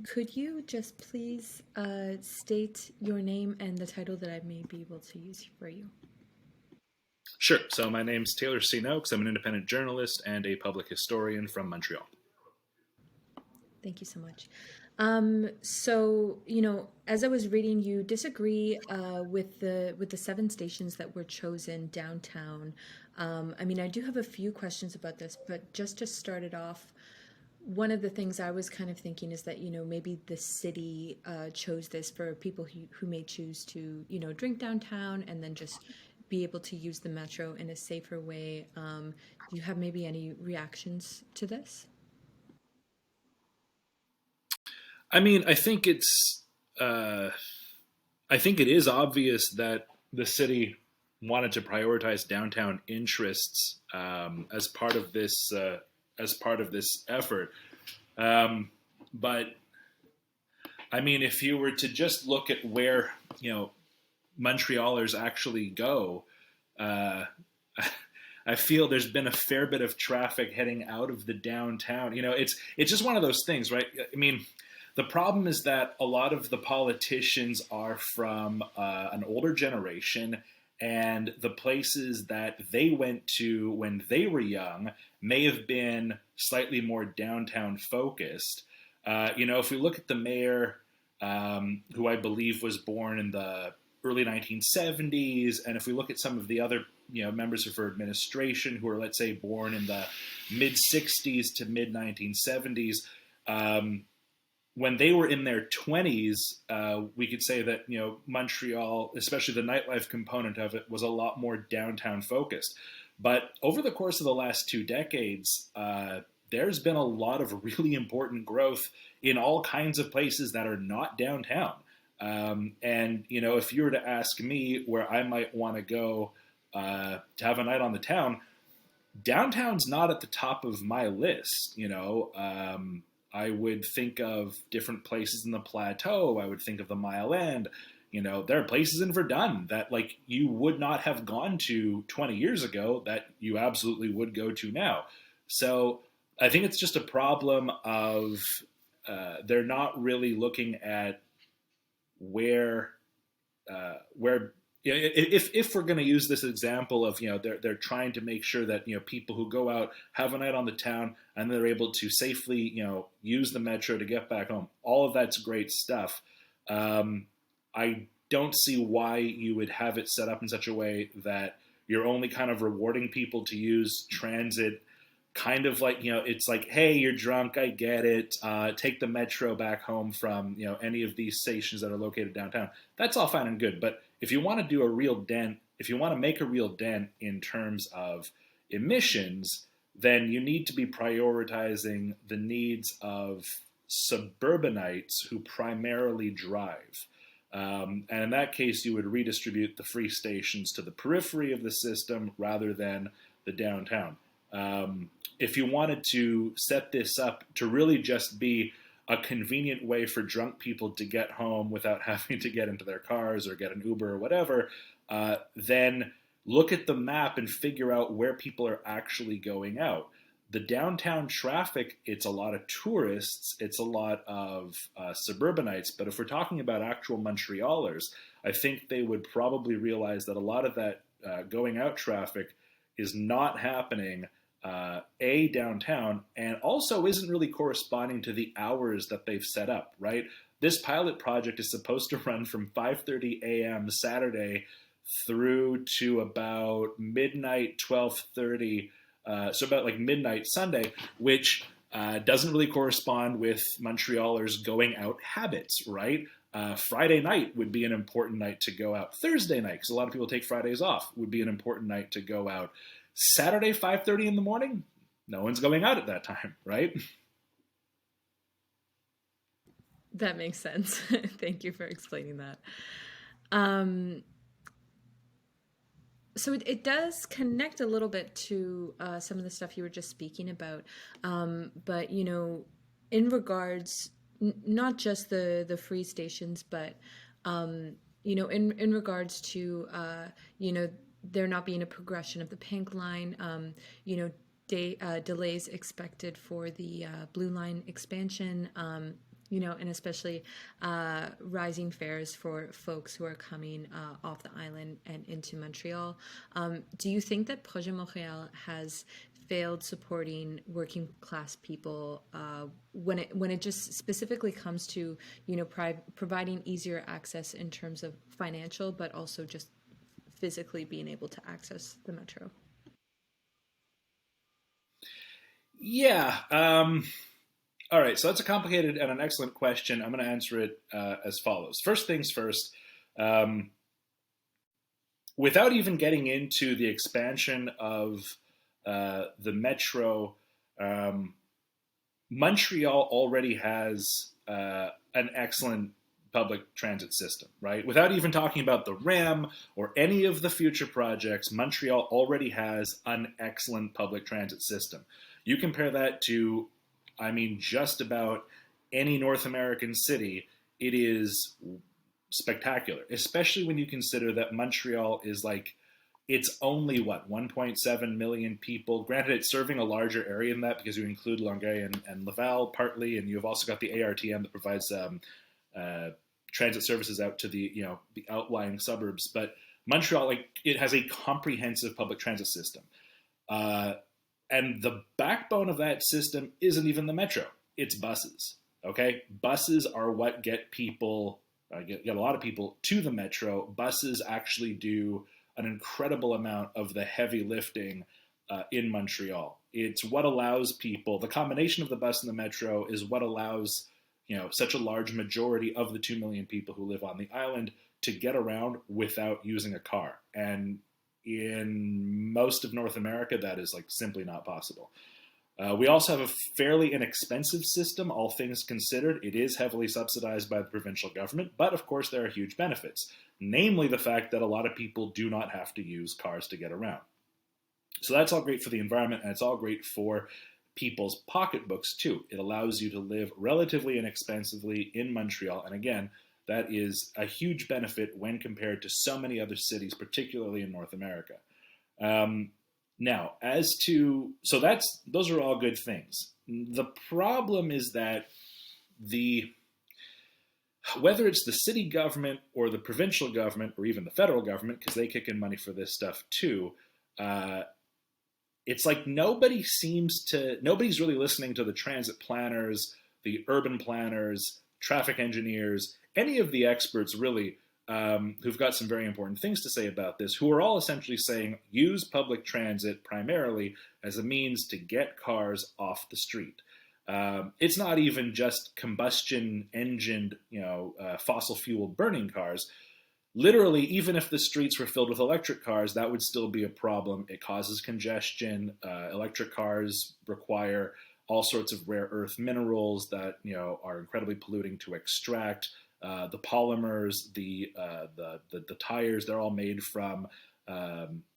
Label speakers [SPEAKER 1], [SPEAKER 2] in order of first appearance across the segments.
[SPEAKER 1] Could you just please state your name and the title that I may be able to use for you?
[SPEAKER 2] Sure. So my name's Taylor C. Noakes. I'm an independent journalist and a public historian from Montreal.
[SPEAKER 1] Thank you so much. As I was reading, you disagree with the seven stations that were chosen downtown. I mean, I do have a few questions about this, but just to start it off, one of the things I was kind of thinking is that, maybe the city chose this for people who may choose to, drink downtown and then just be able to use the metro in a safer way. Do you have maybe any reactions to this?
[SPEAKER 2] I mean, uh, I think it is obvious that the city wanted to prioritize downtown interests as part of this effort. Um, but I mean, if you were to just look at where Montrealers actually go, uh, I feel there's been a fair bit of traffic heading out of the downtown. It's just one of those things, right? I mean, the problem is that a lot of the politicians are from an older generation, and the places that they went to when they were young may have been slightly more downtown focused. If we look at the mayor, who I believe was born in the early 1970s, and if we look at some of the other members of her administration who are, let's say, born in the mid 60s to mid 1970s, when they were in their 20s, we could say that Montreal, especially the nightlife component of it, was a lot more downtown focused. But over the course of the last 2 decades, there's been a lot of really important growth in all kinds of places that are not downtown. And if you were to ask me where I might want to go to have a night on the town, downtown's not at the top of my list. I would think of different places in the plateau. I would think of the Mile End. There are places in Verdun that like you would not have gone to 20 years ago that you absolutely would go to now. So I think it's just a problem of they're not really looking at where if we're going to use this example of they're trying to make sure that people who go out have a night on the town and they're able to safely use the metro to get back home, all of that's great stuff. I don't see why you would have it set up in such a way that you're only kind of rewarding people to use transit, kind of like it's like, hey, you're drunk, I get it, take the metro back home from any of these stations that are located downtown. That's all fine and good, but if you want to do a real dent, if you want to make a real dent in terms of emissions, then you need to be prioritizing the needs of suburbanites who primarily drive. And in that case, you would redistribute the free stations to the periphery of the system rather than the downtown. If you wanted to set this up to really just be a convenient way for drunk people to get home without having to get into their cars or get an Uber or whatever, then look at the map and figure out where people are actually going out. The downtown traffic, it's a lot of tourists, it's a lot of suburbanites, but if we're talking about actual Montrealers, I think they would probably realize that a lot of that going out traffic is not happening downtown, and also isn't really corresponding to the hours that they've set up, right? This pilot project is supposed to run from 5:30 a.m. Saturday through to about midnight, 12:30, so about like midnight Sunday, which doesn't really correspond with Montrealers' going out habits, right? Friday night would be an important night to go out. Thursday night, because a lot of people take Fridays off, would be an important night to go out. Saturday, 5:30 in the morning, no one's going out at that time, right?
[SPEAKER 1] That makes sense. Thank you for explaining that. Um, so it does connect a little bit to some of the stuff you were just speaking about. But in regards, not just the free stations, but in regards to there not being a progression of the pink line, delays expected for the blue line expansion. and especially rising fares for folks who are coming off the island and into Montreal. Do you think that Projet Montréal has failed supporting working class people when it just specifically comes to providing easier access in terms of financial, but also just physically being able to access the metro?
[SPEAKER 2] Yeah. All right. So that's a complicated and an excellent question. I'm going to answer it as follows. First things first. Um, Without even getting into the expansion of the metro, um, Montreal already has an excellent public transit system, right? Without even talking about the RAM or any of the future projects, Montreal already has an excellent public transit system. You compare that to, I mean, just about any North American city, it is spectacular, especially when you consider that Montreal is like, it's only what, 1.7 million people. Granted, it's serving a larger area than that because you include Longueuil and Laval partly, and you've also got the ARTM that provides uh, transit services out to the outlying suburbs. But Montreal, like, it has a comprehensive public transit system, uh, and the backbone of that system isn't even the metro; it's buses. Okay, buses are what get people, get a lot of people to the metro. Buses actually do an incredible amount of the heavy lifting in Montreal. It's what allows people, the combination of the bus and the metro is what allows, such a large majority of the 2 million people who live on the island to get around without using a car. And in most of North America, that is like simply not possible. We also have a fairly inexpensive system, all things considered. It is heavily subsidized by the provincial government, but of course there are huge benefits, namely the fact that a lot of people do not have to use cars to get around. So that's all great for the environment, and it's all great for people's pocketbooks too. It allows you to live relatively inexpensively in Montreal, and again, that is a huge benefit when compared to so many other cities, particularly in North America. Um, Now, as to those are all good things. The problem is that the whether it's the city government or the provincial government or even the federal government, because they kick in money for this stuff too, uh, it's like nobody's really listening to the transit planners, the urban planners, traffic engineers, any of the experts really who've got some very important things to say about this, who are all essentially saying use public transit primarily as a means to get cars off the street. It's not even just combustion engined, fossil fuel burning cars. Literally, even if the streets were filled with electric cars, that would still be a problem. It causes congestion. Electric cars require all sorts of rare earth minerals that are incredibly polluting to extract. The polymers, the tires, they're all made from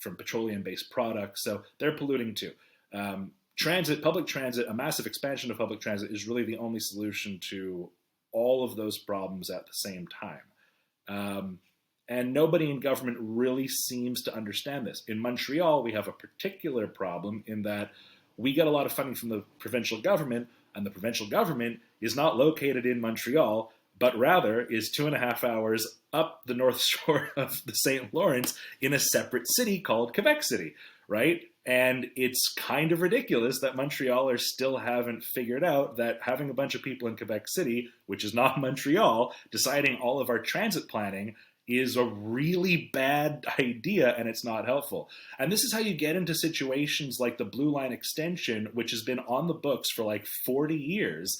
[SPEAKER 2] petroleum-based products, so they're polluting too. Public transit, a massive expansion of public transit is really the only solution to all of those problems at the same time. And nobody in government really seems to understand this. In Montreal, we have a particular problem in that we get a lot of funding from the provincial government, and the provincial government is not located in Montreal, but rather is 2.5 hours up the north shore of the St. Lawrence in a separate city called Quebec City, right? And it's kind of ridiculous that Montrealers still haven't figured out that having a bunch of people in Quebec City, which is not Montreal, deciding all of our transit planning is a really bad idea, and it's not helpful. And this is how you get into situations like the Blue Line extension, which has been on the books for like 40 years.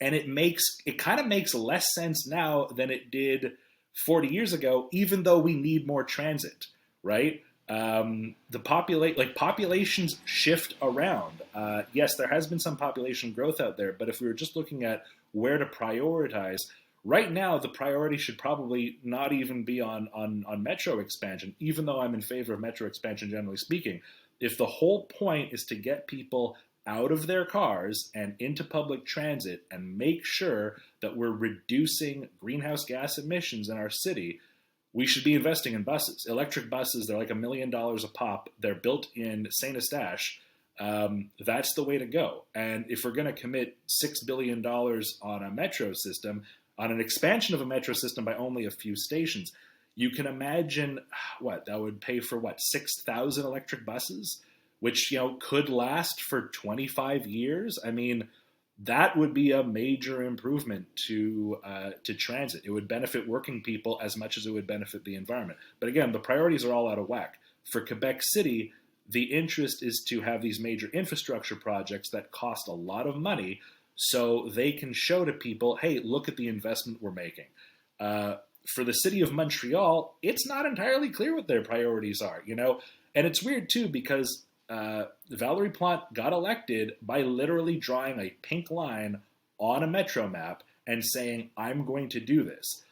[SPEAKER 2] And it kind of makes less sense now than it did 40 years ago, even though we need more transit, right? Populations shift around. Yes, there has been some population growth out there, but if we were just looking at where to prioritize, right now the priority should probably not even be on metro expansion, even though I'm in favor of metro expansion generally speaking. If the whole point is to get people out of their cars and into public transit and make sure that we're reducing greenhouse gas emissions in our city, we should be investing in buses. Electric buses, they're like $1 million a pop. They're built in Saint Eustache. That's the way to go. And if we're going to commit $6 billion on a metro system, on an expansion of a metro system by only a few stations, you can imagine what that would pay for 6,000 electric buses, which could last for 25 years. I mean, that would be a major improvement to transit. It would benefit working people as much as it would benefit the environment. But again, the priorities are all out of whack. For Quebec City, the interest is to have these major infrastructure projects that cost a lot of money so they can show to people, hey, look at the investment we're making. For the city of Montreal, it's not entirely clear what their priorities are, And it's weird, too, because Valerie Plante got elected by literally drawing a pink line on a metro map and saying, I'm going to do this.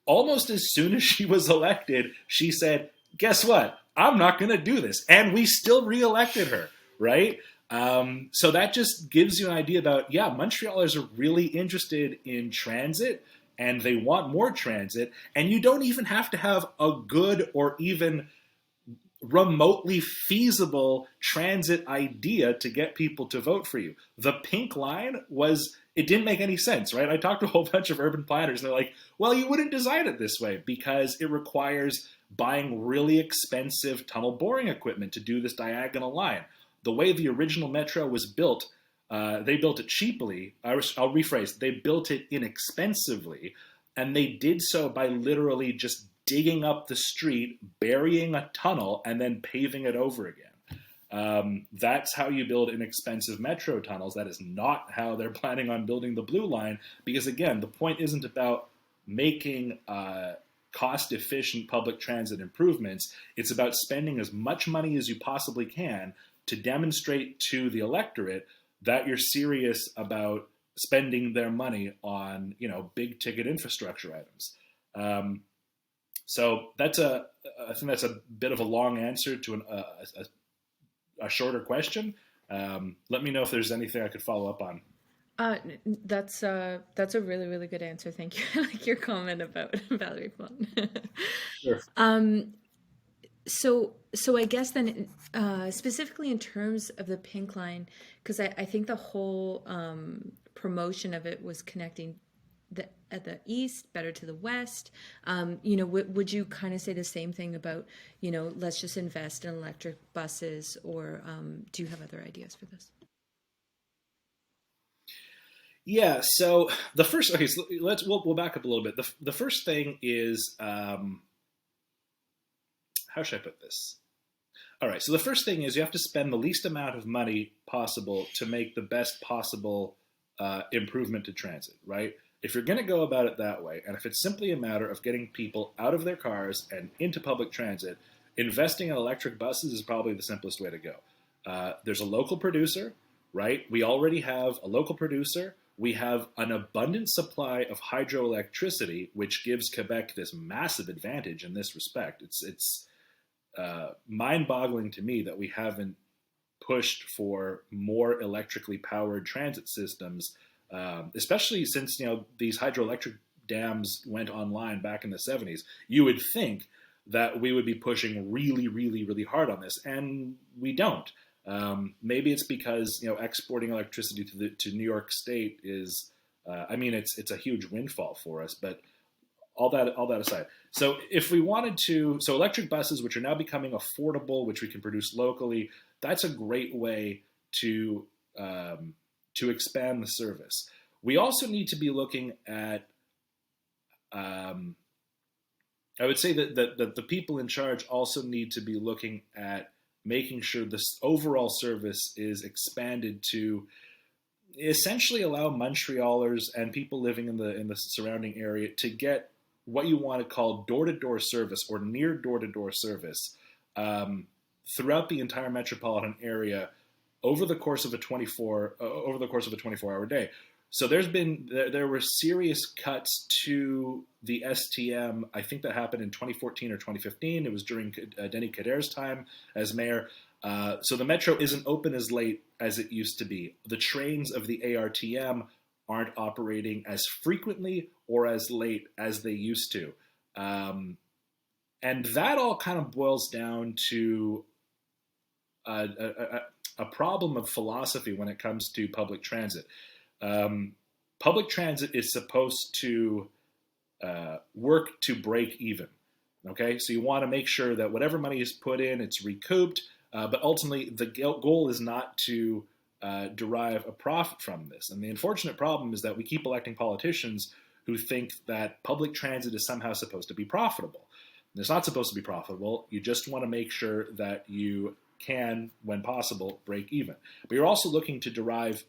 [SPEAKER 2] Almost as soon as she was elected, she said, guess what? I'm not going to do this. And we still reelected her, right? So that just gives you an idea about, Montrealers are really interested in transit and they want more transit. And you don't even have to have a good or even remotely feasible transit idea to get people to vote for you. The pink line it didn't make any sense, right? I talked to a whole bunch of urban planners and they're like, well, you wouldn't design it this way because it requires buying really expensive tunnel boring equipment to do this diagonal line. The way the original metro was built, they built it cheaply. I'll rephrase, they built it inexpensively, and they did so by literally just digging up the street, burying a tunnel, and then paving it over again. That's how you build inexpensive metro tunnels. That is not how they're planning on building the Blue Line, because again, the point isn't about making cost-efficient public transit improvements. It's about spending as much money as you possibly can to demonstrate to the electorate that you're serious about spending their money on, big-ticket infrastructure items. So I think that's a bit of a long answer to a shorter question. Let me know if there's anything I could follow up on.
[SPEAKER 1] That's a really, really good answer. Thank you. I like your comment about Valerie Plante.
[SPEAKER 2] Sure.
[SPEAKER 1] So I guess then, specifically in terms of the pink line, because I think the whole promotion of it was connecting at the east better to the west. Would you kind of say the same thing about, let's just invest in electric buses, or do you have other ideas for this?
[SPEAKER 2] Yeah. So the first, okay, so we'll back up a little bit. The first thing is, how should I put this? All right. So the first thing is you have to spend the least amount of money possible to make the best possible improvement to transit, right? If you're going to go about it that way, and if it's simply a matter of getting people out of their cars and into public transit, investing in electric buses is probably the simplest way to go. There's a local producer, right? We already have a local producer. We have an abundant supply of hydroelectricity, which gives Quebec this massive advantage in this respect. It's mind-boggling to me that we haven't pushed for more electrically powered transit systems, especially since these hydroelectric dams went online back in the 70s. You would think that we would be pushing really, really, really hard on this, and we don't. Maybe it's because exporting electricity to New York State is, it's a huge windfall for us, but all that aside. So if we wanted to, so electric buses, which are now becoming affordable, which we can produce locally, that's a great way to expand the service. We also need to be looking at, I would say that the people in charge also need to be looking at making sure this overall service is expanded to essentially allow Montrealers and people living in the surrounding area to get what you want to call door-to-door service or near door-to-door service throughout the entire metropolitan area over the course of a 24-hour day. So there were serious cuts to the STM. I think that happened in 2014 or 2015. It was during Denis Coderre's time as mayor. So the metro isn't open as late as it used to be. The trains of the ARTM aren't operating as frequently or as late as they used to. And that all kind of boils down to a a problem of philosophy when it comes to public transit. Um, Public transit is supposed to work to break even. Okay, so you want to make sure that whatever money is put in, it's recouped. But ultimately, the goal is not to derive a profit from this. And the unfortunate problem is that we keep electing politicians who think that public transit is somehow supposed to be profitable. And it's not supposed to be profitable. You just want to make sure that you can, when possible, break even. But you're also looking to derive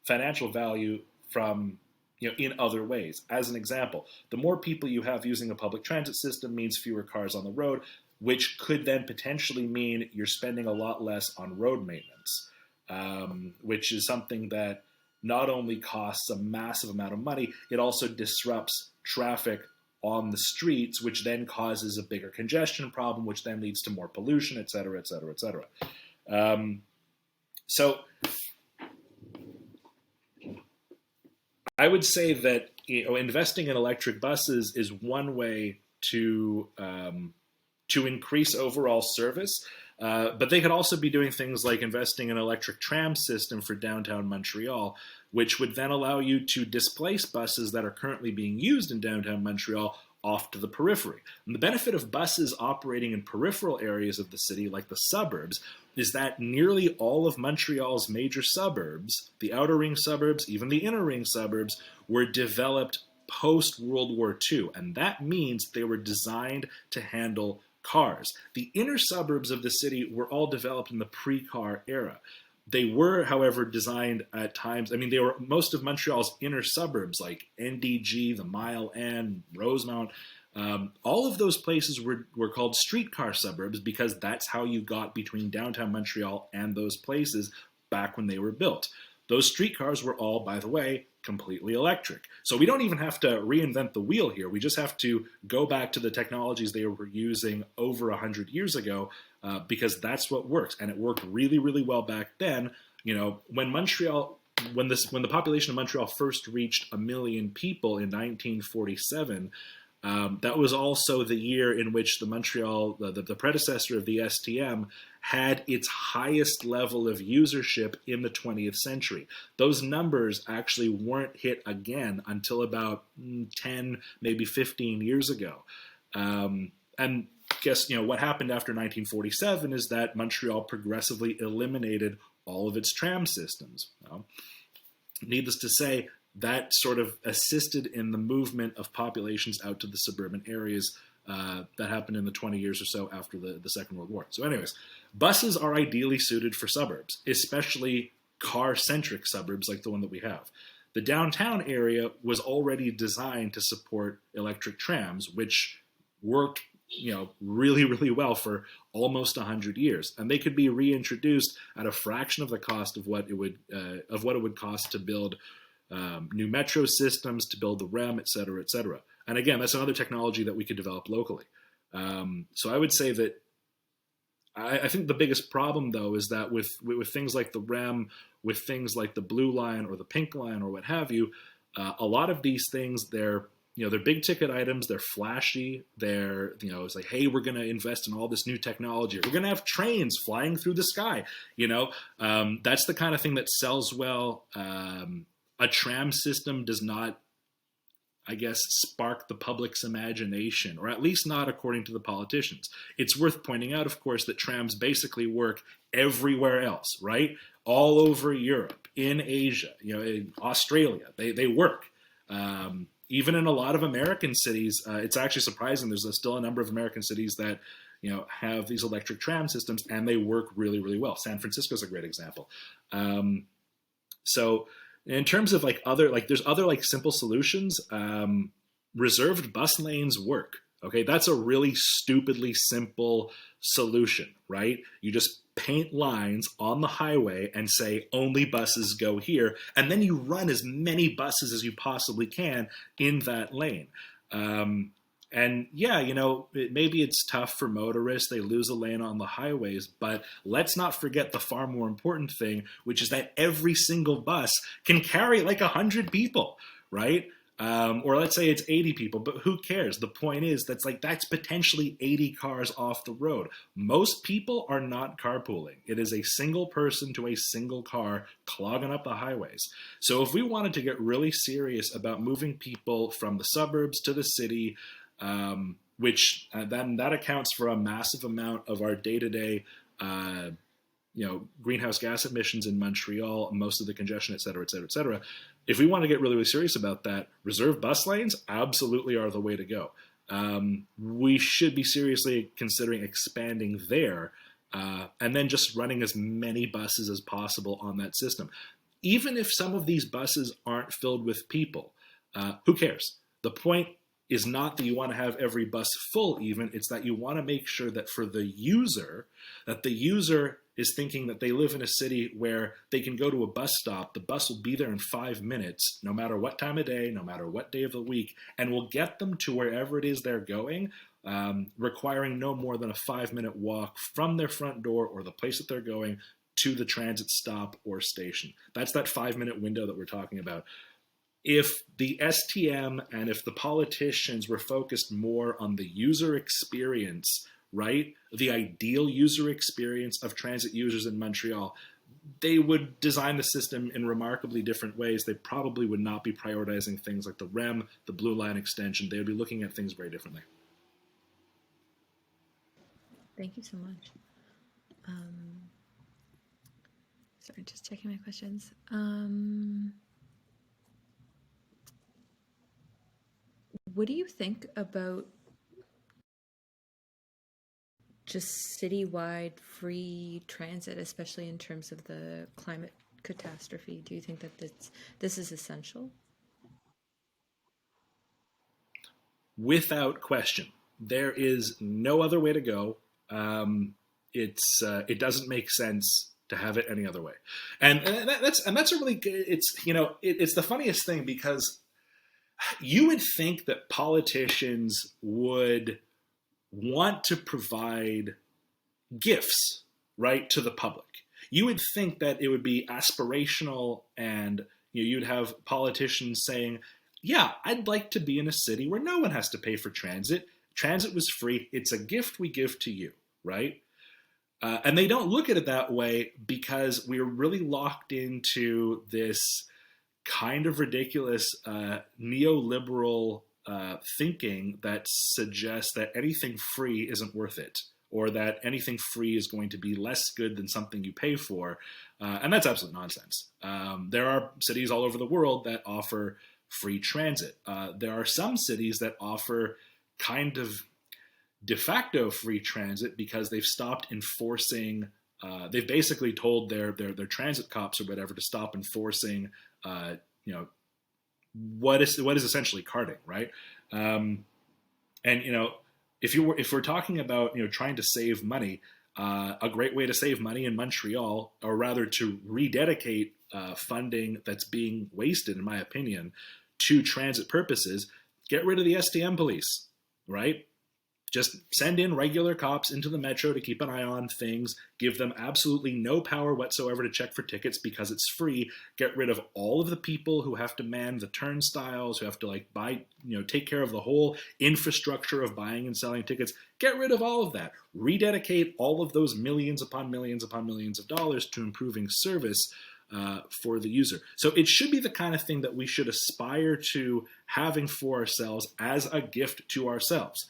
[SPEAKER 2] financial value from in other ways. As an example, the more people you have using a public transit system means fewer cars on the road, which could then potentially mean you're spending a lot less on road maintenance, which is something that not only costs a massive amount of money, it also disrupts traffic on the streets, which then causes a bigger congestion problem, which then leads to more pollution, et cetera, et cetera, et cetera. So I would say that investing in electric buses is one way to increase overall service, but they could also be doing things like investing in an electric tram system for downtown Montreal, which would then allow you to displace buses that are currently being used in downtown Montreal off to the periphery. And the benefit of buses operating in peripheral areas of the city, like the suburbs, is that nearly all of Montreal's major suburbs, the outer ring suburbs, even the inner ring suburbs, were developed post-World War II. And that means they were designed to handle cars. The inner suburbs of the city were all developed in the pre-car era. They were, however, designed at times, they were most of Montreal's inner suburbs, like NDG, the Mile End, Rosemount. All of those places were called streetcar suburbs because that's how you got between downtown Montreal and those places back when they were built. Those streetcars were all, by the way, completely electric. So we don't even have to reinvent the wheel here. We just have to go back to the technologies they were using over 100 years ago because that's what works. And it worked really, really well back then. When the population of Montreal first reached 1 million people in 1947, that was also the year in which the Montreal, the predecessor of the STM, had its highest level of usership in the 20th century. Those numbers actually weren't hit again until about 10, maybe 15 years ago. And guess what happened after 1947 is that Montreal progressively eliminated all of its tram systems. Needless to say, that sort of assisted in the movement of populations out to the suburban areas that happened in the 20 years or so after the Second World War. So anyways, buses are ideally suited for suburbs, especially car-centric suburbs like the one that we have. The downtown area was already designed to support electric trams, which worked really, really well for almost 100 years. And they could be reintroduced at a fraction of the cost of what it would cost to build new metro systems, to build the REM, et cetera, et cetera. And again, that's another technology that we could develop locally. So I would say that I think the biggest problem, though, is that with things like the REM, with things like the blue line or the pink line or what have you, a lot of these things, they're big ticket items, they're flashy, it's like, hey, we're going to invest in all this new technology. We're going to have trains flying through the sky. That's the kind of thing that sells well. A tram system does not, I guess, spark the public's imagination, or at least not according to the politicians. It's worth pointing out, of course, that trams basically work everywhere else, right? All over Europe, in Asia, in Australia, they work. Even in a lot of American cities, it's actually surprising. There's still a number of American cities that have these electric tram systems, and they work really, really well. San Francisco is a great example. So in terms of there's other simple solutions. Reserved bus lanes work. Okay, that's a really stupidly simple solution, right? You just paint lines on the highway and say only buses go here, and then you run as many buses as you possibly can in that lane. And yeah, maybe it's tough for motorists. They lose a lane on the highways, but let's not forget the far more important thing, which is that every single bus can carry 100 people, right? Or let's say it's 80 people, but who cares? The point is that's potentially 80 cars off the road. Most people are not carpooling. It is a single person to a single car clogging up the highways. So if we wanted to get really serious about moving people from the suburbs to the city, which then that accounts for a massive amount of our day-to-day greenhouse gas emissions in Montreal, most of the congestion, et cetera, et cetera, et cetera. If we want to get really, really serious about that, reserved bus lanes absolutely are the way to go. We should be seriously considering expanding there, and then just running as many buses as possible on that system. Even if some of these buses aren't filled with people, who cares? The point is not that you want to have every bus full even, it's that you want to make sure that for the user, that the user is thinking that they live in a city where they can go to a bus stop, the bus will be there in 5 minutes, no matter what time of day, no matter what day of the week, and will get them to wherever it is they're going, requiring no more than a 5-minute walk from their front door or the place that they're going to the transit stop or station. That's that 5-minute window that we're talking about. If the STM and if the politicians were focused more on the user experience, right, the ideal user experience of transit users in Montreal, they would design the system in remarkably different ways. They probably would not be prioritizing things like the REM, the Blue Line extension. They would be looking at things very differently.
[SPEAKER 1] Thank you so much. Sorry, just checking my questions. What do you think about just citywide free transit, especially in terms of the climate catastrophe? Do you think that this is essential?
[SPEAKER 2] Without question, there is no other way to go. It doesn't make sense to have it any other way, and that's a really good. It's the funniest thing because you would think that politicians would want to provide gifts, right, to the public. You would think that it would be aspirational, and you'd have politicians saying, yeah, I'd like to be in a city where no one has to pay for transit. Transit was free. It's a gift we give to you, right? And they don't look at it that way because we're really locked into this kind of ridiculous neoliberal thinking that suggests that anything free isn't worth it, or that anything free is going to be less good than something you pay for. And that's absolute nonsense. There are cities all over the world that offer free transit. There are some cities that offer kind of de facto free transit because they've stopped enforcing. They've basically told their transit cops or whatever to stop enforcing, what is essentially carding, right? And if we're talking about trying to save money, a great way to save money in Montreal, or rather to rededicate funding that's being wasted, in my opinion, to transit purposes, get rid of the STM police, right? Just send in regular cops into the metro to keep an eye on things, give them absolutely no power whatsoever to check for tickets because it's free, get rid of all of the people who have to man the turnstiles, who have to take care of the whole infrastructure of buying and selling tickets, get rid of all of that, rededicate all of those millions upon millions upon millions of dollars to improving service for the user. So it should be the kind of thing that we should aspire to having for ourselves as a gift to ourselves.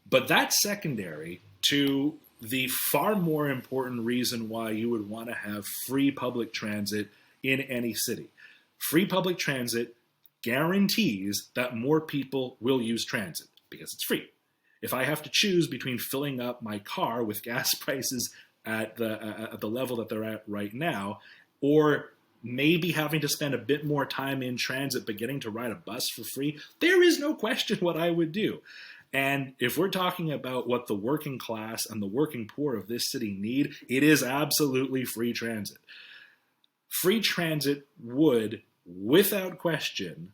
[SPEAKER 2] But that's secondary to the far more important reason why you would want to have free public transit in any city. Free public transit guarantees that more people will use transit because it's free. If I have to choose between filling up my car with gas prices at the level that they're at right now, or maybe having to spend a bit more time in transit but getting to ride a bus for free, there is no question what I would do. And if we're talking about what the working class and the working poor of this city need, it is absolutely free transit. Free transit would, without question,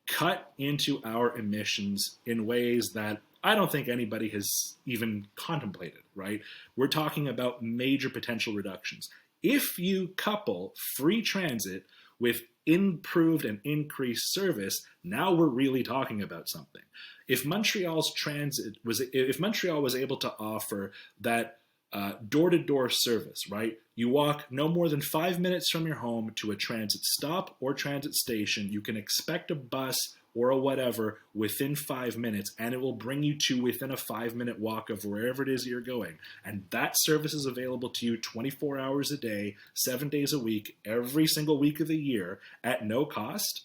[SPEAKER 2] cut into our emissions in ways that I don't think anybody has even contemplated, right? We're talking about major potential reductions. If you couple free transit with improved and increased service, now we're really talking about something. If Montreal was able to offer that door to door service, right? You walk no more than 5 minutes from your home to a transit stop or transit station. You can expect a bus or a whatever within 5 minutes, and it will bring you to within a 5 minute walk of wherever it is you're going. And that service is available to you 24 hours a day, 7 days a week, every single week of the year at no cost.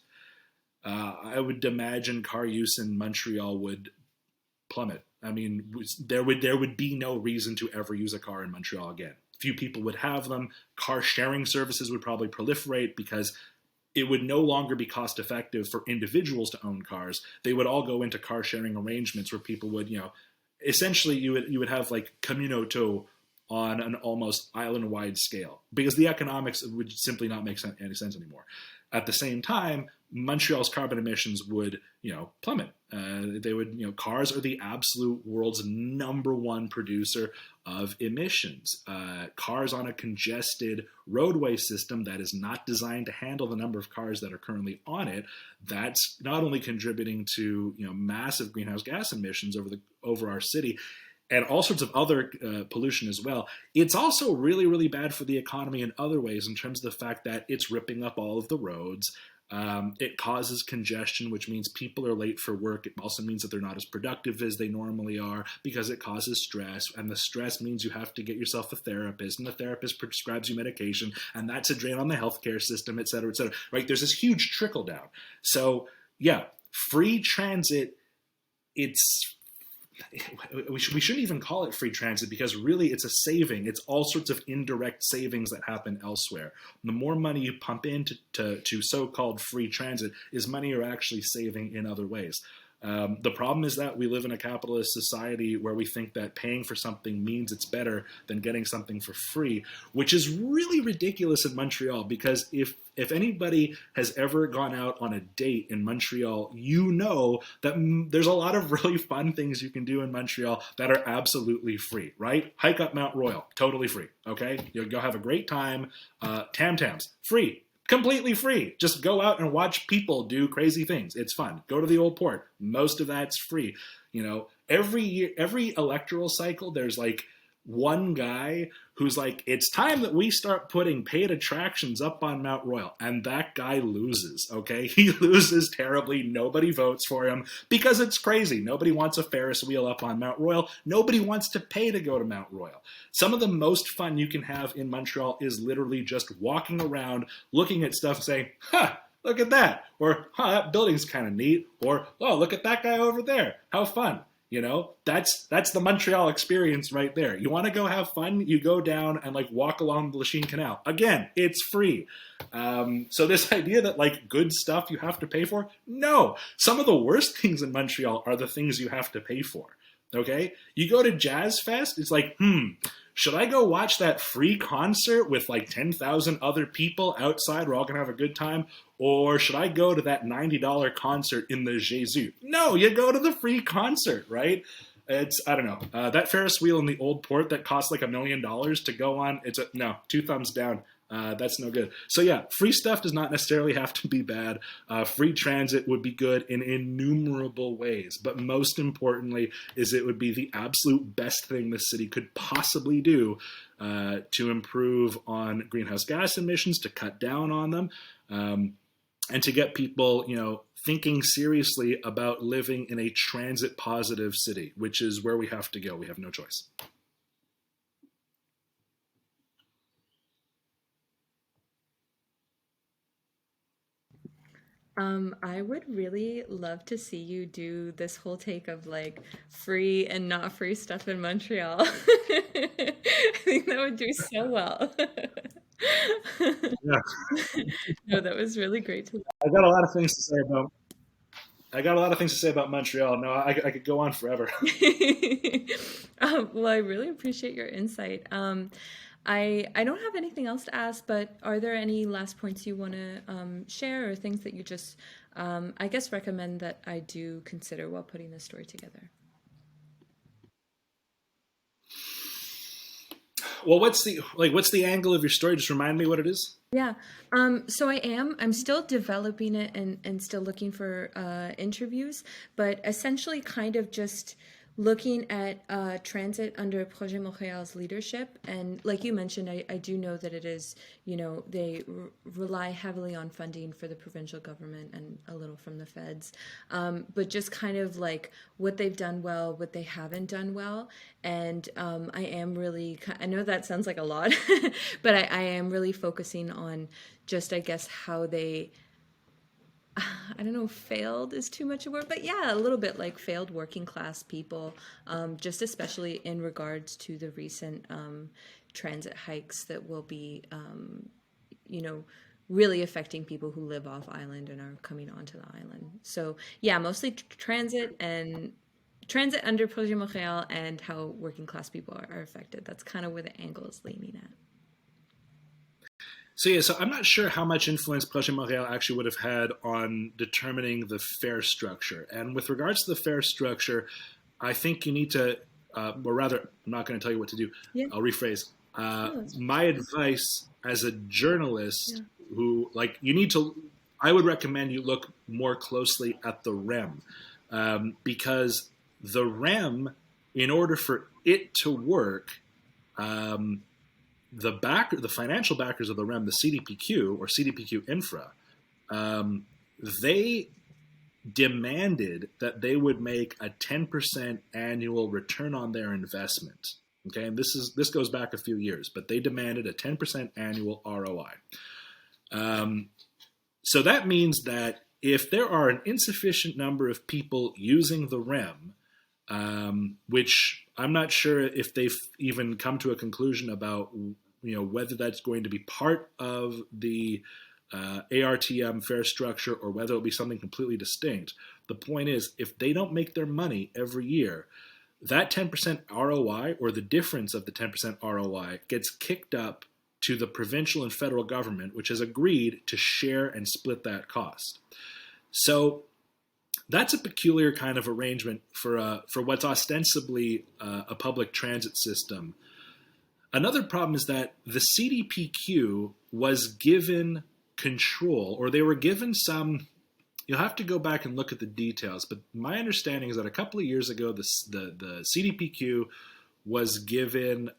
[SPEAKER 2] I would imagine car use in Montreal would plummet. I mean, there would be no reason to ever use a car in Montreal again. Few people would have them. Car sharing services would probably proliferate because it would no longer be cost effective for individuals to own cars. They would all go into car sharing arrangements where people would, essentially you would have like communauto on an almost island wide scale because the economics would simply not make any sense anymore. At the same time, Montreal's carbon emissions would, plummet. They would, cars are the absolute world's number one producer of emissions. Cars on a congested roadway system that is not designed to handle the number of cars that are currently on it, that's not only contributing to, massive greenhouse gas emissions over our city, and all sorts of other pollution as well. It's also really, really bad for the economy in other ways in terms of the fact that it's ripping up all of the roads. It causes congestion, which means people are late for work. It also means that they're not as productive as they normally are because it causes stress. And the stress means you have to get yourself a therapist, and the therapist prescribes you medication, and that's a drain on the healthcare system, et cetera, right? There's this huge trickle down. So, yeah, free transit, we shouldn't even call it free transit because really it's a saving. It's all sorts of indirect savings that happen elsewhere. The more money you pump into to so-called free transit is money you're actually saving in other ways. The problem is that we live in a capitalist society where we think that paying for something means it's better than getting something for free, which is really ridiculous in Montreal because if anybody has ever gone out on a date in Montreal, you know that there's a lot of really fun things you can do in Montreal that are absolutely free, right? Hike up Mount Royal, totally free, okay? You'll go have a great time. Tam Tams, free. Completely free. Just go out and watch people do crazy things. It's fun. Go to the Old Port. Most of that's free. Every year, every electoral cycle, there's like one guy who's like, it's time that we start putting paid attractions up on Mount Royal. And that guy loses, okay? He loses terribly. Nobody votes for him because it's crazy. Nobody wants a Ferris wheel up on Mount Royal. Nobody wants to pay to go to Mount Royal. Some of the most fun you can have in Montreal is literally just walking around, looking at stuff, saying, look at that. Or, that building's kind of neat. Or, oh, look at that guy over there. How fun. That's the Montreal experience right there. You want to go have fun? You go down and walk along the Lachine Canal. Again, it's free. So this idea that good stuff you have to pay for, no. Some of the worst things in Montreal are the things you have to pay for. Okay, you go to Jazz Fest. It's like, should I go watch that free concert with 10,000 other people outside? We're all gonna have a good time. Or should I go to that $90 concert in the Jesus? No, you go to the free concert, right? I don't know. That Ferris wheel in the Old Port that costs $1 million to go on, no, 2 thumbs down. That's no good. So yeah, free stuff does not necessarily have to be bad. Free transit would be good in innumerable ways. But most importantly is it would be the absolute best thing the city could possibly do to improve on greenhouse gas emissions, to cut down on them, and to get people, thinking seriously about living in a transit positive city, which is where we have to go. We have no choice.
[SPEAKER 1] I would really love to see you do this whole take of free and not free stuff in Montreal. I think that would do so well.
[SPEAKER 2] Yeah,
[SPEAKER 1] No, that was really great to
[SPEAKER 2] I got a lot of things to say about. I got a lot of things to say about Montreal. No, I could go on forever.
[SPEAKER 1] Well, I really appreciate your insight. I don't have anything else to ask, but are there any last points you want to share or things that you just, I guess, recommend that I do consider while putting this story together?
[SPEAKER 2] Well, what's the angle of your story? Just remind me what it is.
[SPEAKER 1] Yeah. So I'm still developing it and still looking for interviews, but essentially kind of just looking at transit under Projet Montréal's leadership. And like you mentioned, I do know that it is, they rely heavily on funding for the provincial government and a little from the feds. But just kind of like what they've done well, what they haven't done well. And I am really, I know that sounds like a lot, but I am really focusing on just, I guess, how they, I don't know, failed is too much a word, but yeah, a little bit like failed working class people, just especially in regards to the recent transit hikes that will be, you know, really affecting people who live off island and are coming onto the island. So yeah, mostly transit and transit under Projet Montréal and how working class people are affected. That's kind of where the angle is leaning at.
[SPEAKER 2] So yeah, so I'm not sure how much influence Projet Montréal actually would have had on determining the fare structure. And with regards to the fare structure, I think you need to, or rather, I'm not going to tell you what to do.
[SPEAKER 1] Yeah.
[SPEAKER 2] I'll rephrase.
[SPEAKER 1] No,
[SPEAKER 2] My advice as a journalist
[SPEAKER 1] yeah.
[SPEAKER 2] who, like, you need to, I would recommend you look more closely at the REM, because the REM, in order for it to work, um, the financial backers of the REM, the CDPQ or CDPQ Infra, they demanded that they would make a 10% annual return on their investment. Okay, and this goes back a few years, but they demanded a 10% annual ROI. So that means that if there are an insufficient number of people using the REM, which I'm not sure if they've even come to a conclusion about, whether that's going to be part of the ARTM fare structure or whether it'll be something completely distinct. The point is, if they don't make their money every year, that 10% ROI or the difference of the 10% ROI gets kicked up to the provincial and federal government, which has agreed to share and split that cost. So that's a peculiar kind of arrangement for what's ostensibly a public transit system. Another problem is that the CDPQ was given control, or they were given some. You'll have to go back and look at the details, but my understanding is that a couple of years ago, the CDPQ was given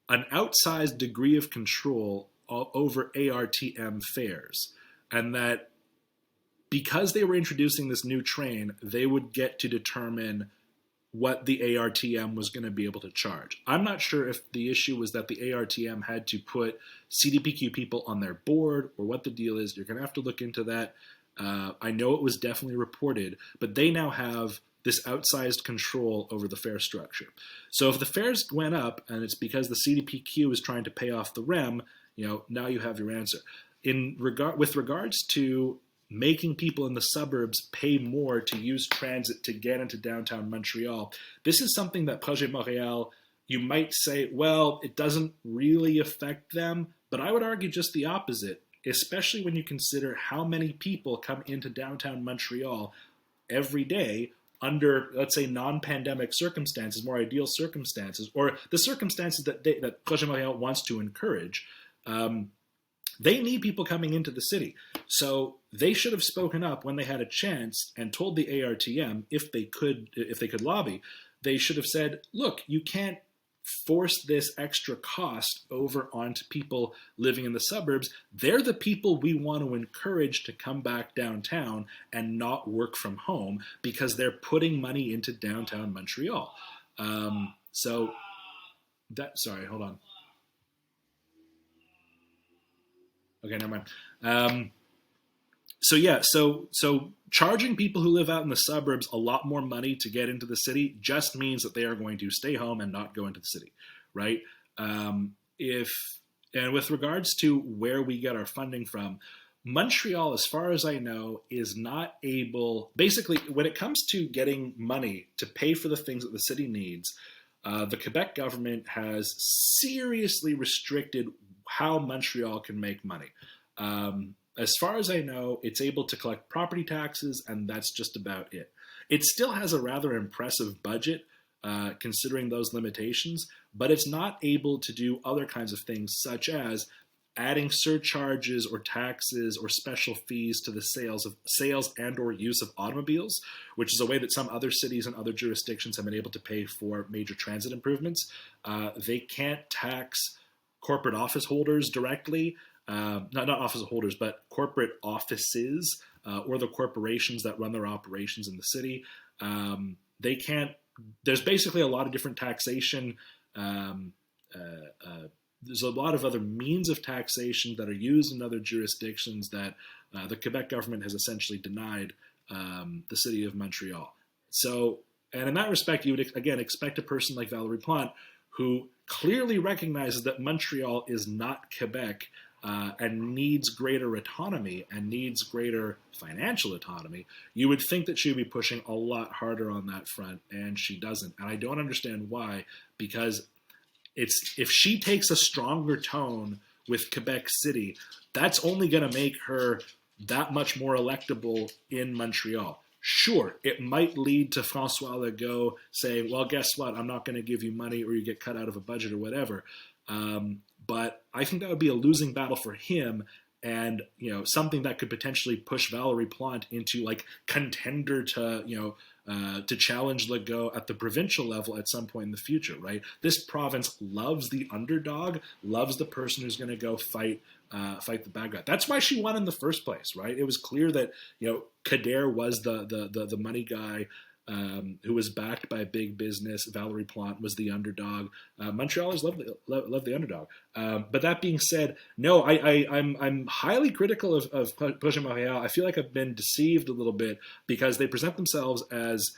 [SPEAKER 2] an outsized degree of control over ARTM fares, and that because they were introducing this new train, they would get to determine what the ARTM was going to be able to charge. I'm not sure if the issue was that the ARTM had to put CDPQ people on their board or what the deal is. You're going to have to look into that. I know it was definitely reported, but they now have this outsized control over the fare structure. So if the fares went up and it's because the CDPQ is trying to pay off the REM, now you have your answer. With regards to making people in the suburbs pay more to use transit to get into downtown Montreal, this is something that Projet Montréal, you might say, well, it doesn't really affect them, but I would argue just the opposite, especially when you consider how many people come into downtown Montreal every day under, let's say, non-pandemic circumstances, more ideal circumstances, or the circumstances that Projet Montréal wants to encourage. They need people coming into the city. So they should have spoken up when they had a chance and told the ARTM, if they could lobby, they should have said, look, you can't force this extra cost over onto people living in the suburbs. They're the people we want to encourage to come back downtown and not work from home because they're putting money into downtown Montreal. Sorry, hold on. Okay, never mind. So charging people who live out in the suburbs a lot more money to get into the city just means that they are going to stay home and not go into the city, right? And with regards to where we get our funding from, Montreal, as far as I know, is not able. Basically, when it comes to getting money to pay for the things that the city needs, the Quebec government has seriously restricted how Montreal can make money. As far as I know, it's able to collect property taxes, and that's just about it. It still has a rather impressive budget. considering those limitations, but it's not able to do other kinds of things, such as adding surcharges or taxes or special fees to the sales and or use of automobiles, which is a way that some other cities and other jurisdictions have been able to pay for major transit improvements. They can't tax corporate office holders directly, not office holders, but corporate offices or the corporations that run their operations in the city. They can't. There's basically a lot of different taxation. There's a lot of other means of taxation that are used in other jurisdictions that the Quebec government has essentially denied the city of Montreal. So, and in that respect, you would again expect a person like Valérie Plante, who clearly recognizes that Montreal is not Quebec and needs greater autonomy and needs greater financial autonomy. You would think that she would be pushing a lot harder on that front, and she doesn't. And I don't understand why, because if she takes a stronger tone with Quebec City, that's only going to make her that much more electable in Montreal. Sure, it might lead to François Legault saying, well, guess what? I'm not going to give you money or you get cut out of a budget or whatever. But I think that would be a losing battle for him, and something that could potentially push Valérie Plante into like contender to to challenge Legault at the provincial level at some point in the future. Right? This province loves the underdog, loves the person who's going to go fight the bad guy. That's why she won in the first place. Right? It was clear that Kader was the money guy. Who was backed by big business. Valérie Plante was the underdog. Montrealers love the underdog. But that being said, no, I'm highly critical of Projet Montréal. I feel like I've been deceived a little bit because they present themselves as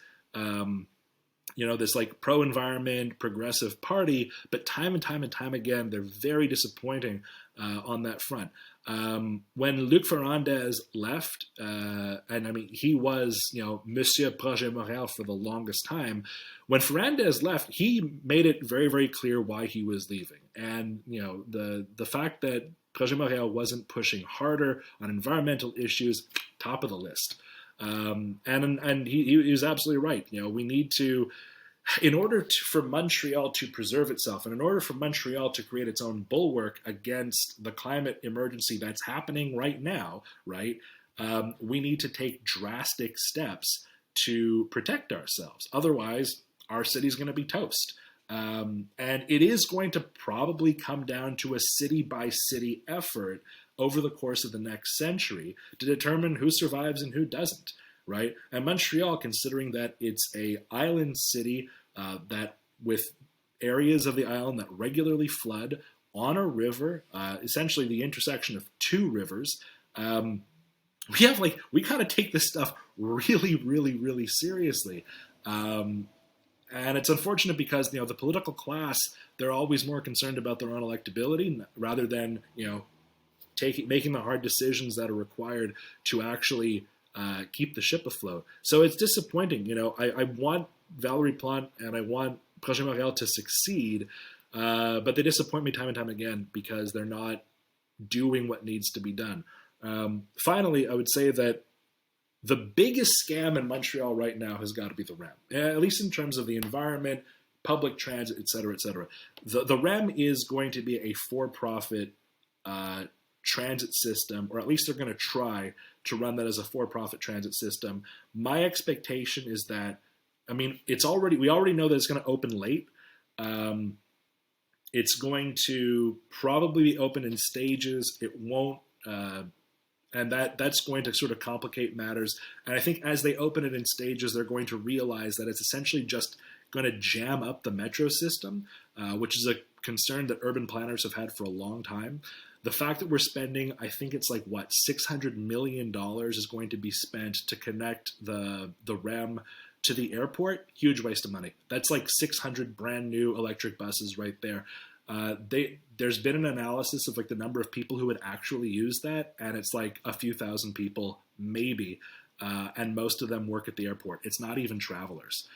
[SPEAKER 2] this like pro-environment, progressive party, but time and time again, they're very disappointing on that front. When Luc Ferrandez left, and I mean, he was, Monsieur Projet Montréal for the longest time. When Ferrandez left, he made it very, very clear why he was leaving. And, the fact that Projet Montréal wasn't pushing harder on environmental issues, top of the list. And he was absolutely right. We need to, in order for Montreal to preserve itself, and in order for Montreal to create its own bulwark against the climate emergency that's happening right now, right, we need to take drastic steps to protect ourselves. Otherwise, our city's going to be toast. And it is going to probably come down to a city-by-city effort over the course of the next century to determine who survives and who doesn't. Right? And Montreal, considering that it's a island city that with areas of the island that regularly flood on a river, essentially the intersection of two rivers, we kind of take this stuff really, really, really seriously. And it's unfortunate because, the political class, they're always more concerned about their own electability rather than, making the hard decisions that are required to actually keep the ship afloat. So it's disappointing. I want Valérie Plante and I want Projet Montréal to succeed, but they disappoint me time and time again because they're not doing what needs to be done. Finally, I would say that the biggest scam in Montreal right now has got to be the REM, at least in terms of the environment, public transit, et cetera, et cetera. The REM is going to be a for-profit transit system, or at least they're going to try to run that as a for-profit transit system. My expectation is that, we already know that it's going to open late. It's going to probably be open in stages. It won't, and that's going to sort of complicate matters. And I think as they open it in stages, they're going to realize that it's essentially just going to jam up the metro system, which is a concern that urban planners have had for a long time. The fact that we're spending, I think it's like $600 million is going to be spent to connect the REM to the airport. Huge waste of money. That's like 600 brand new electric buses right there. There's been an analysis of like the number of people who would actually use that, and it's like a few thousand people, maybe, and most of them work at the airport. It's not even travelers.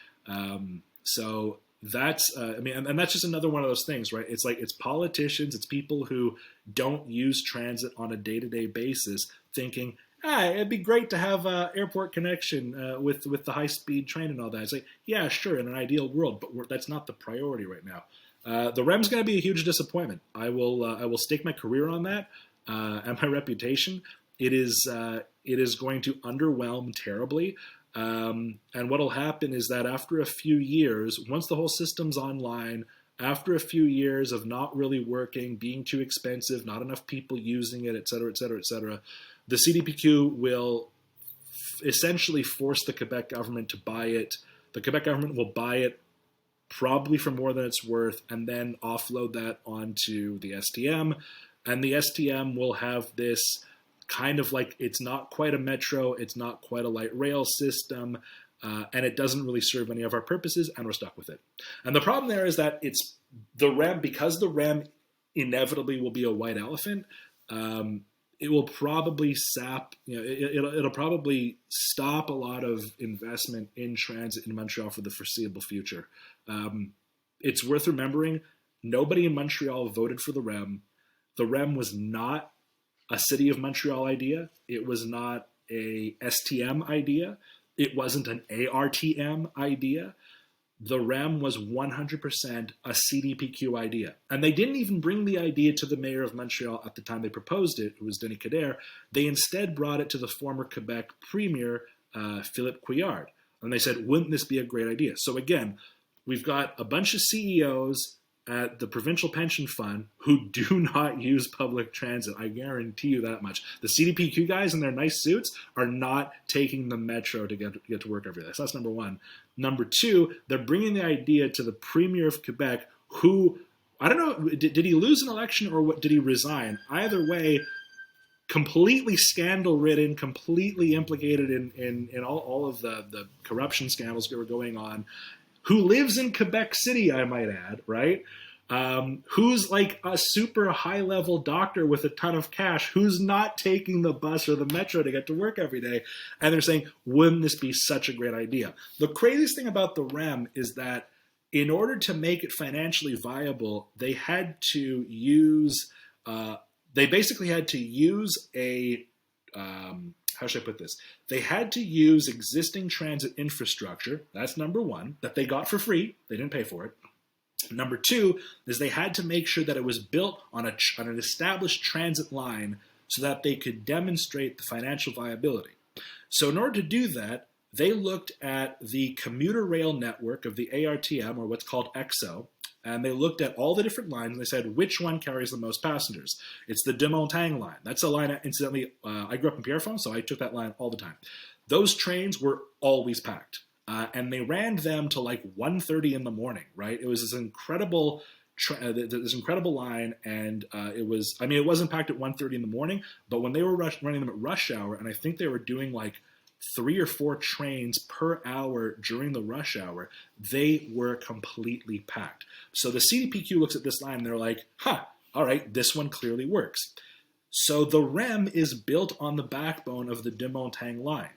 [SPEAKER 2] So that's, and that's just another one of those things, right? It's like, it's politicians, it's people who don't use transit on a day-to-day basis thinking, it'd be great to have airport connection with the high speed train and all that. It's like, yeah, sure, in an ideal world, but that's not the priority right now. The REM's going to be a huge disappointment. I will stake my career on that and my reputation. It is going to underwhelm terribly. And what'll happen is that after a few years, once the whole system's online, after a few years of not really working, being too expensive, not enough people using it, et cetera, et cetera, et cetera, the CDPQ will essentially force the Quebec government to buy it. The Quebec government will buy it probably for more than it's worth and then offload that onto the STM. And the STM will have this kind of like, it's not quite a metro, it's not quite a light rail system, and it doesn't really serve any of our purposes, and we're stuck with it. And the problem there is that it's the REM, because the REM inevitably will be a white elephant. It will probably sap, it'll probably stop a lot of investment in transit in Montreal for the foreseeable future. It's worth remembering, nobody in Montreal voted for the REM. The REM was not a City of Montreal idea. It was not a STM idea. It wasn't an ARTM idea. The REM was 100% a CDPQ idea. And they didn't even bring the idea to the mayor of Montreal at the time they proposed it, who was Denis Coderre. They instead brought it to the former Quebec premier, Philippe Couillard. And they said, wouldn't this be a great idea? So again, we've got a bunch of CEOs at the Provincial Pension Fund who do not use public transit. I guarantee you that much. The CDPQ guys in their nice suits are not taking the metro to get to work every day. So that's number one. Number two, they're bringing the idea to the Premier of Quebec, who, I don't know, did he lose an election or what? Did he resign? Either way, completely scandal-ridden, completely implicated in all of the corruption scandals that were going on, who lives in Quebec City, I might add, right? Who's like a super high-level doctor with a ton of cash, who's not taking the bus or the metro to get to work every day. And they're saying, wouldn't this be such a great idea? The craziest thing about the REM is that in order to make it financially viable, they had to use, they basically had to use a, how should I put this? They had to use existing transit infrastructure, that's number one, that they got for free, they didn't pay for it. Number two is they had to make sure that it was built on an established transit line so that they could demonstrate the financial viability. So in order to do that, they looked at the commuter rail network of the ARTM, or what's called EXO, and they looked at all the different lines and they said, which one carries the most passengers? It's the de Montagne line. That's a line, incidentally, I grew up in Pierrefonds, so I took that line all the time. Those trains were always packed. And they ran them to like 1:30 in the morning, right? It was this incredible line, and it wasn't packed at 1:30 in the morning, but when they were running them at rush hour, and I think they were doing like 3 or 4 trains per hour during the rush hour, they were completely packed. So the CDPQ looks at this line and they're like, all right, this one clearly works. So the REM is built on the backbone of the de Montagne line.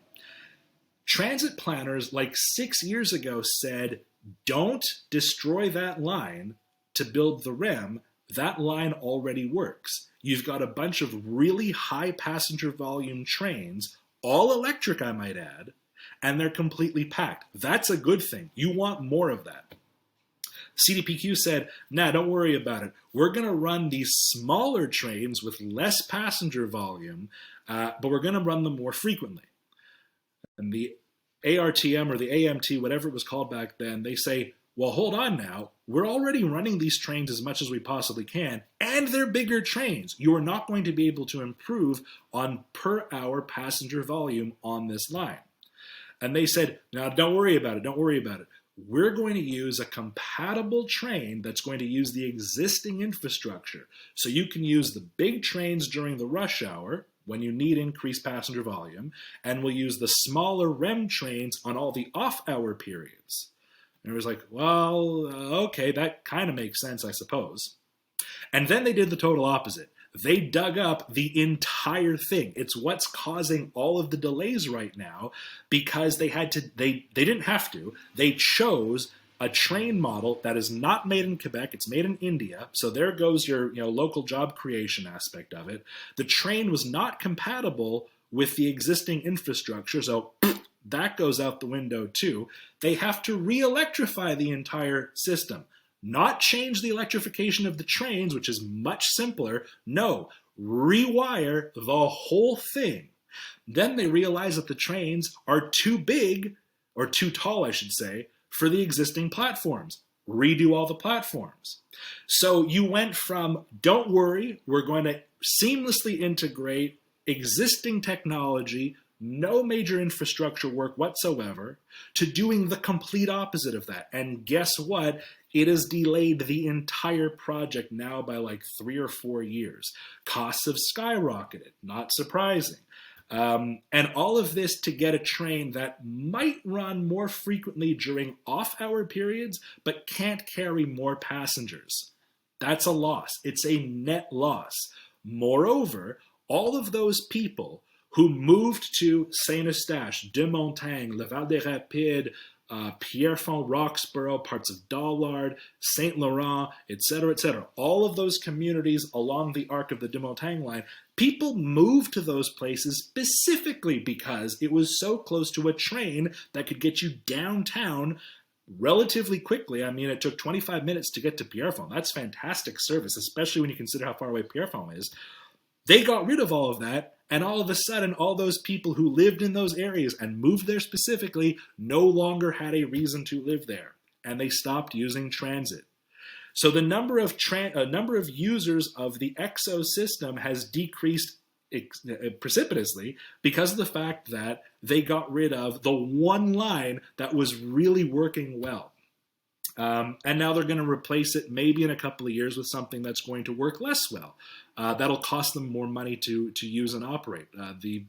[SPEAKER 2] Transit planners like 6 years ago said, don't destroy that line to build the REM. That line already works. You've got a bunch of really high passenger volume trains, all electric, I might add, and they're completely packed. That's a good thing. You want more of that. CDPQ said, nah, don't worry about it. We're going to run these smaller trains with less passenger volume, but we're going to run them more frequently. And the ARTM or the AMT, whatever it was called back then, they say, well, hold on now. We're already running these trains as much as we possibly can, and they're bigger trains. You are not going to be able to improve on per hour passenger volume on this line. And they said, now don't worry about it. Don't worry about it. We're going to use a compatible train that's going to use the existing infrastructure. So you can use the big trains during the rush hour, when you need increased passenger volume, and we'll use the smaller REM trains on all the off-hour periods. And it was like, well, okay, that kind of makes sense, I suppose. And then they did the total opposite. They dug up the entire thing. It's what's causing all of the delays right now, because they didn't have to. They chose a train model that is not made in Quebec, it's made in India. So there goes your local job creation aspect of it. The train was not compatible with the existing infrastructure. So that goes out the window too. They have to re-electrify the entire system. Not change the electrification of the trains, which is much simpler. No, rewire the whole thing. Then they realize that the trains are too big, or too tall, I should say, for the existing platforms. Redo all the platforms. So you went from, don't worry, we're going to seamlessly integrate existing technology, no major infrastructure work whatsoever, to doing the complete opposite of that. And guess what? It has delayed the entire project now by like 3 or 4 years. Costs have skyrocketed, not surprising. And all of this to get a train that might run more frequently during off-hour periods, but can't carry more passengers. That's a loss. It's a net loss. Moreover, all of those people who moved to Saint-Eustache, de Montagne, Le Val-des-Rapides, Pierrefonds, Roxborough, parts of Dollard, Saint Laurent, etc., all of those communities along the arc of the de Montagne line, people moved to those places specifically because it was so close to a train that could get you downtown relatively quickly. I mean, it took 25 minutes to get to Pierrefonds. That's fantastic service, especially when you consider how far away Pierrefonds is. They got rid of all of that, and all of a sudden, all those people who lived in those areas and moved there specifically no longer had a reason to live there, and they stopped using transit. So the number of users of the EXO system has decreased precipitously because of the fact that they got rid of the one line that was really working well. And now they're going to replace it maybe in a couple of years with something that's going to work less well. That'll cost them more money to use and operate. The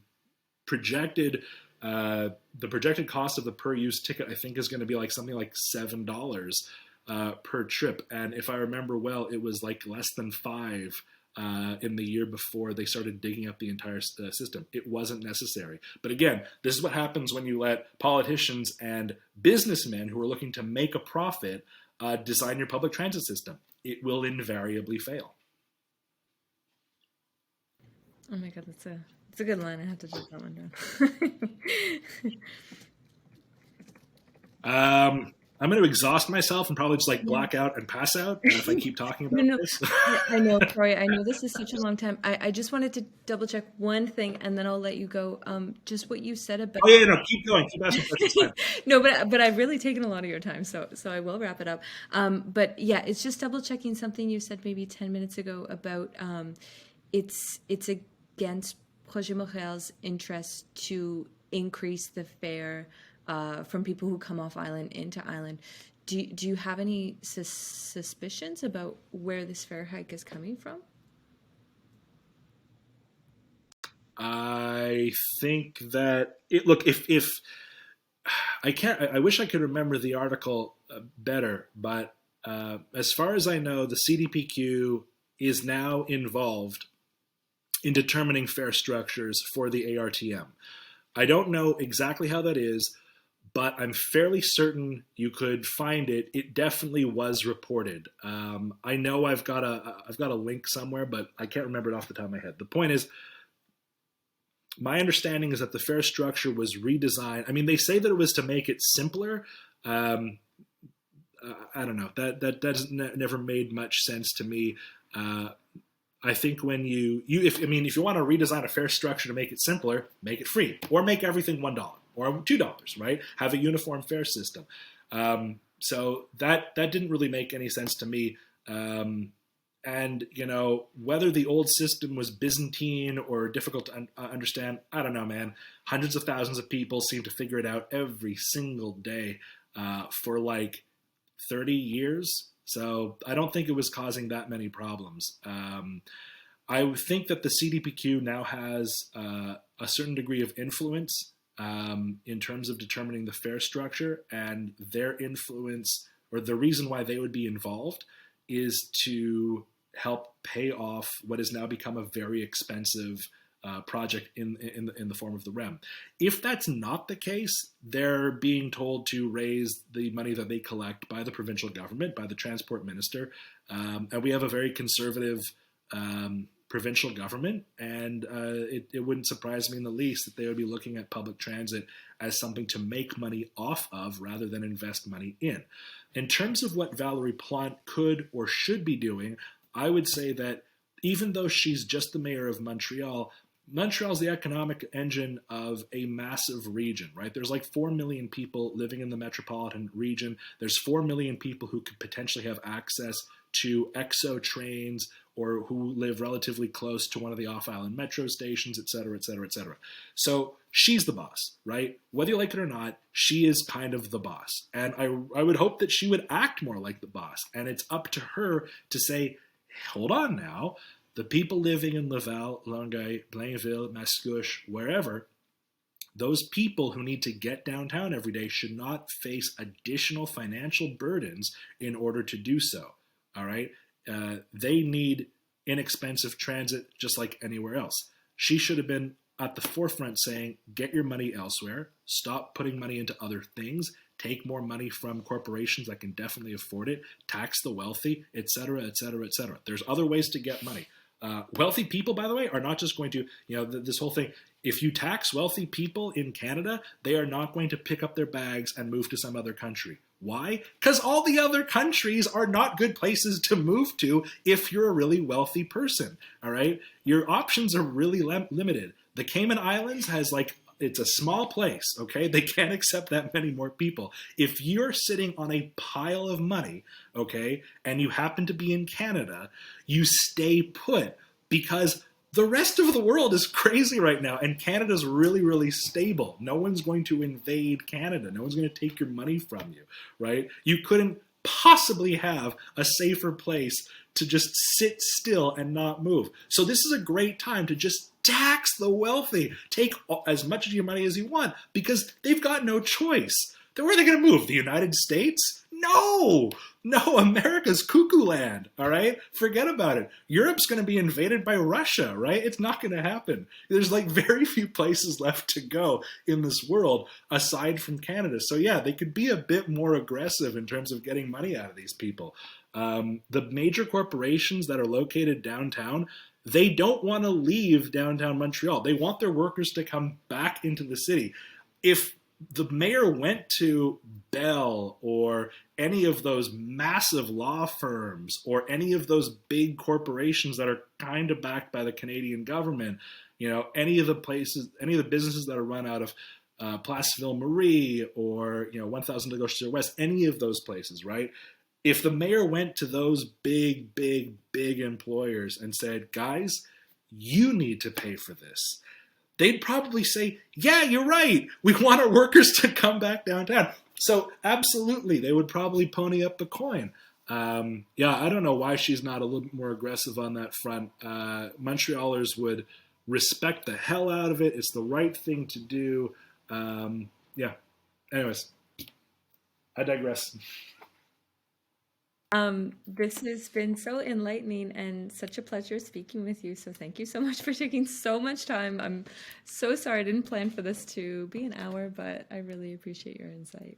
[SPEAKER 2] projected cost of the per use ticket, I think, is going to be like something like $7 per trip. And if I remember well, it was like less than $5 in the year before they started digging up the entire system. It wasn't necessary. But again, this is what happens when you let politicians and businessmen who are looking to make a profit design your public transit system. It will invariably fail.
[SPEAKER 1] Oh my God, that's a good line. I have to take that one
[SPEAKER 2] down. I'm going to exhaust myself and probably just like black out and pass out if I keep talking about this.
[SPEAKER 1] I know, Troy. I know this is such a long time. I just wanted to double check one thing, and then I'll let you go. Just what you said about.
[SPEAKER 2] Oh yeah, no, keep going. Keep asking questions.
[SPEAKER 1] No, but I've really taken a lot of your time, so I will wrap it up. But yeah, it's just double checking something you said maybe 10 minutes ago about it's against Projet Montréal's interest to increase the fare from people who come off island into island. Do you have any suspicions about where this fare hike is coming from?
[SPEAKER 2] I think that if I can't, I wish I could remember the article better, but as far as I know, the CDPQ is now involved in determining fare structures for the ARTM. I don't know exactly how that is, but I'm fairly certain you could find it. It definitely was reported. I know I've got a link somewhere, but I can't remember it off the top of my head. The point is, my understanding is that the fare structure was redesigned. I mean, they say that it was to make it simpler. I don't know. That never made much sense to me. I think when if you want to redesign a fare structure to make it simpler, make it free, or make everything $1 or $2, right? Have a uniform fare system. So that didn't really make any sense to me. And whether the old system was Byzantine or difficult to understand, I don't know, man. Hundreds of thousands of people seem to figure it out every single day for like 30 years. So I don't think it was causing that many problems. I think that the CDPQ now has a certain degree of influence in terms of determining the fare structure, and their influence, or the reason why they would be involved, is to help pay off what has now become a very expensive project in the form of the REM. If that's not the case, they're being told to raise the money that they collect by the provincial government, by the transport minister, and we have a very conservative provincial government, and it wouldn't surprise me in the least that they would be looking at public transit as something to make money off of rather than invest money in. In terms of what Valerie Plante could or should be doing, I would say that even though she's just the mayor of Montreal, Montreal's the economic engine of a massive region, right? There's like 4 million people living in the metropolitan region. There's 4 million people who could potentially have access to EXO trains or who live relatively close to one of the off-island metro stations, et cetera, et cetera, et cetera. So she's the boss, right? Whether you like it or not, she is kind of the boss. And I would hope that she would act more like the boss. And it's up to her to say, hold on now, the people living in Laval, Longueuil, Blainville, Mascouche, wherever, those people who need to get downtown every day should not face additional financial burdens in order to do so. All right? They need inexpensive transit just like anywhere else. She should have been at the forefront saying, get your money elsewhere, stop putting money into other things, take more money from corporations that can definitely afford it, tax the wealthy, et cetera, et cetera, et cetera. There's other ways to get money. Wealthy people, by the way, are not just going to, this whole thing, if you tax wealthy people in Canada, they are not going to pick up their bags and move to some other country. Why? Because all the other countries are not good places to move to if you're a really wealthy person, all right? Your options are really limited. The Cayman Islands has it's a small place, okay? They can't accept that many more people. If you're sitting on a pile of money, okay, and you happen to be in Canada, you stay put because the rest of the world is crazy right now, and Canada's really, really stable. No one's going to invade Canada. No one's going to take your money from you, right? You couldn't possibly have a safer place to just sit still and not move. So this is a great time to just tax the wealthy. Take as much of your money as you want because they've got no choice. Then where are they going to move? The United States? No, America's cuckoo land, all right? Forget about it. Europe's going to be invaded by Russia, right? It's not going to happen. There's very few places left to go in this world aside from Canada. So yeah, they could be a bit more aggressive in terms of getting money out of these people. The major corporations that are located downtown, they don't want to leave downtown Montreal. They want their workers to come back into the city. If the mayor went to Bell or any of those massive law firms or any of those big corporations that are kind of backed by the Canadian government, any of the businesses that are run out of Place Ville Marie or 1000 de Gauche sur West, any of those places, right? If the mayor went to those big, big, big employers and said, guys, you need to pay for this, they'd probably say, yeah, you're right. We want our workers to come back downtown. So absolutely, they would probably pony up the coin. I don't know why she's not a little bit more aggressive on that front. Montrealers would respect the hell out of it. It's the right thing to do. Anyways, I digress.
[SPEAKER 1] This has been so enlightening and such a pleasure speaking with you. So thank you so much for taking so much time. I'm so sorry I didn't plan for this to be an hour, but I really appreciate your insight.